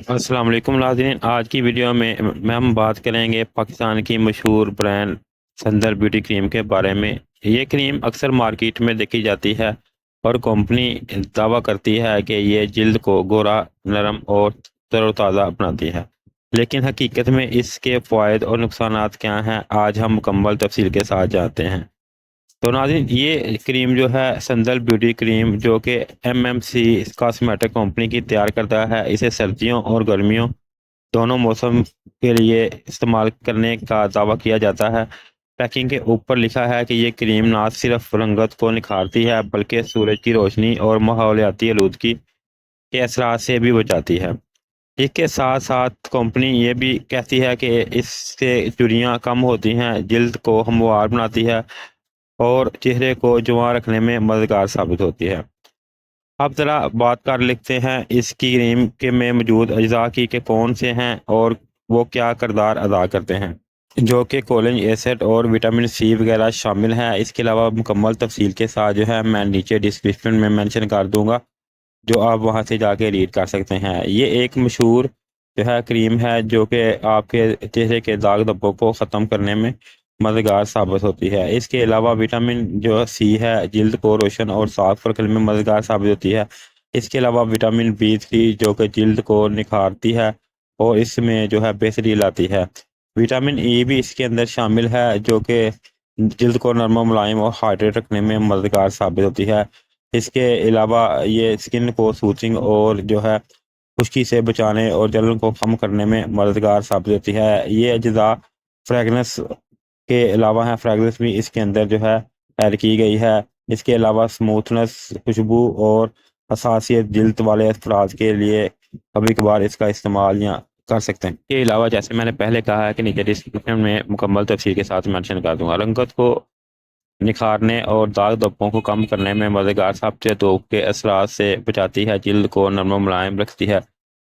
السلام علیکم ناظرین، آج کی ویڈیو میں ہم بات کریں گے پاکستان کی مشہور برانڈ سندر بیوٹی کریم کے بارے میں۔ یہ کریم اکثر مارکیٹ میں دیکھی جاتی ہے اور کمپنی دعویٰ کرتی ہے کہ یہ جلد کو گورا، نرم اور تر و تازہ بناتی ہے، لیکن حقیقت میں اس کے فوائد اور نقصانات کیا ہیں، آج ہم مکمل تفصیل کے ساتھ جانتے ہیں۔ تو ناظرین، یہ کریم جو ہے سندل بیوٹی کریم، جو کہ MMC کاسمیٹک کمپنی کی تیار کرتا ہے، اسے سردیوں اور گرمیوں دونوں موسم کے لیے استعمال کرنے کا دعویٰ کیا جاتا ہے۔ پیکنگ کے اوپر لکھا ہے کہ یہ کریم نہ صرف رنگت کو نکھارتی ہے بلکہ سورج کی روشنی اور ماحولیاتی آلودگی کے اثرات سے بھی بچاتی ہے۔ اس کے ساتھ ساتھ کمپنی یہ بھی کہتی ہے کہ اس سے جھریاں کم ہوتی ہیں، جلد کو ہموار بناتی ہے اور چہرے کو جوان رکھنے میں مددگار ثابت ہوتی ہے۔ اب ذرا بات کر لیتے ہیں اس کی کریم کے میں موجود اجزاء کی کہ کون سے ہیں اور وہ کیا کردار ادا کرتے ہیں، جو کہ کولنج ایسڈ اور وٹامن سی وغیرہ شامل ہیں۔ اس کے علاوہ مکمل تفصیل کے ساتھ جو ہے میں نیچے ڈسکرپشن میں مینشن کر دوں گا، جو آپ وہاں سے جا کے ریڈ کر سکتے ہیں۔ یہ ایک مشہور جو ہے کریم ہے جو کہ آپ کے چہرے کے داغ دھبوں کو ختم کرنے میں مددگار ثابت ہوتی ہے۔ اس کے علاوہ وٹامن جو سی ہے جلد کو روشن اور صاف رکھنے میں مددگار ثابت ہوتی ہے۔ اس کے علاوہ وٹامن B3 جو کہ جلد کو نکھارتی ہے اور اس میں جو ہے بہتری لاتی ہے۔ وٹامن ای بھی اس کے اندر شامل ہے جو کہ جلد کو نرم و ملائم اور ہائیڈریٹ رکھنے میں مددگار ثابت ہوتی ہے۔ اس کے علاوہ یہ اسکن کو سوتنگ اور جو ہے خشکی سے بچانے اور جلن کو کم کرنے میں مددگار ثابت ہوتی ہے۔ یہ اجزاء فریگنس کے علاوہ ہیں، فریگرنس بھی اس کے اندر جو ہے ایڈ کی گئی ہے۔ اس کے علاوہ سموتھنس، خوشبو اور حساسیت جلد والے افراد کے لیے کبھی کبھار اس کا استعمال یا کر سکتے ہیں۔ اس کے علاوہ جیسے میں نے پہلے کہا ہے کہ نیچے ڈسکرپشن میں مکمل تفصیل کے ساتھ منشن کر دوں گا، رنگت کو نکھارنے اور داغ دھبوں کو کم کرنے میں مددگار ثابت ہے، دھوپ کے اثرات سے بچاتی ہے، جلد کو نرم و ملائم رکھتی ہے،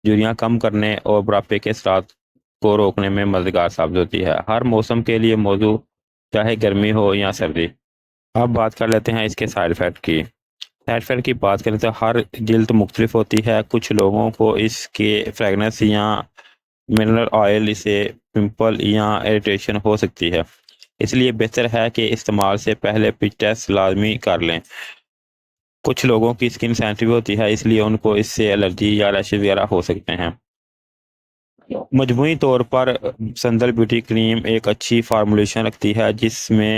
جھریاں کم کرنے اور بڑھاپے کے اثرات کو روکنے میں مددگار ثابت ہوتی ہے، ہر موسم کے لیے موزوں چاہے گرمی ہو یا سردی۔ اب بات کر لیتے ہیں اس کے سائڈ افیکٹ کی۔ سائڈ افیکٹ کی بات کریں تو ہر جلد مختلف ہوتی ہے، کچھ لوگوں کو اس کے فریگنس یا منرل آئل سے پمپل یا اریٹیشن ہو سکتی ہے، اس لیے بہتر ہے کہ استعمال سے پہلے پچ ٹیسٹ لازمی کر لیں۔ کچھ لوگوں کی اسکن سینسٹیو ہوتی ہے، اس لیے ان کو اس سے الرجی یا ریشز وغیرہ ہو سکتے ہیں۔ مجموعی طور پر سندل بیوٹی کریم ایک اچھی فارمولیشن رکھتی ہے جس میں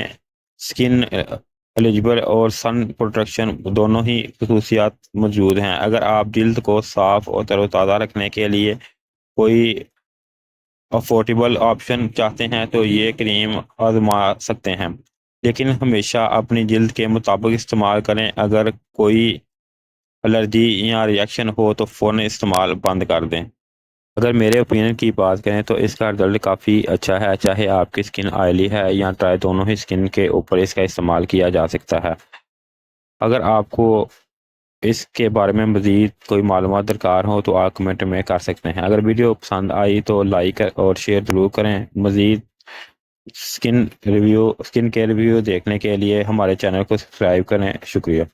سکن ایلیجبل اور سن پروٹیکشن دونوں ہی خصوصیات موجود ہیں۔ اگر آپ جلد کو صاف اور تر و تازہ رکھنے کے لیے کوئی افورڈیبل آپشن چاہتے ہیں تو یہ کریم آزما سکتے ہیں، لیکن ہمیشہ اپنی جلد کے مطابق استعمال کریں۔ اگر کوئی الرجی یا ریئیکشن ہو تو فوراً استعمال بند کر دیں۔ اگر میرے اوپینین کی بات کریں تو اس کا رزلٹ کافی اچھا ہے، چاہے آپ کی اسکن آئلی ہے یا ڈرائی، دونوں ہی اسکن کے اوپر اس کا استعمال کیا جا سکتا ہے۔ اگر آپ کو اس کے بارے میں مزید کوئی معلومات درکار ہو تو آپ کمنٹ میں کر سکتے ہیں۔ اگر ویڈیو پسند آئی تو لائک اور شیئر ضرور کریں۔ مزید اسکن کے ریویو دیکھنے کے لیے ہمارے چینل کو سبسکرائب کریں۔ شکریہ۔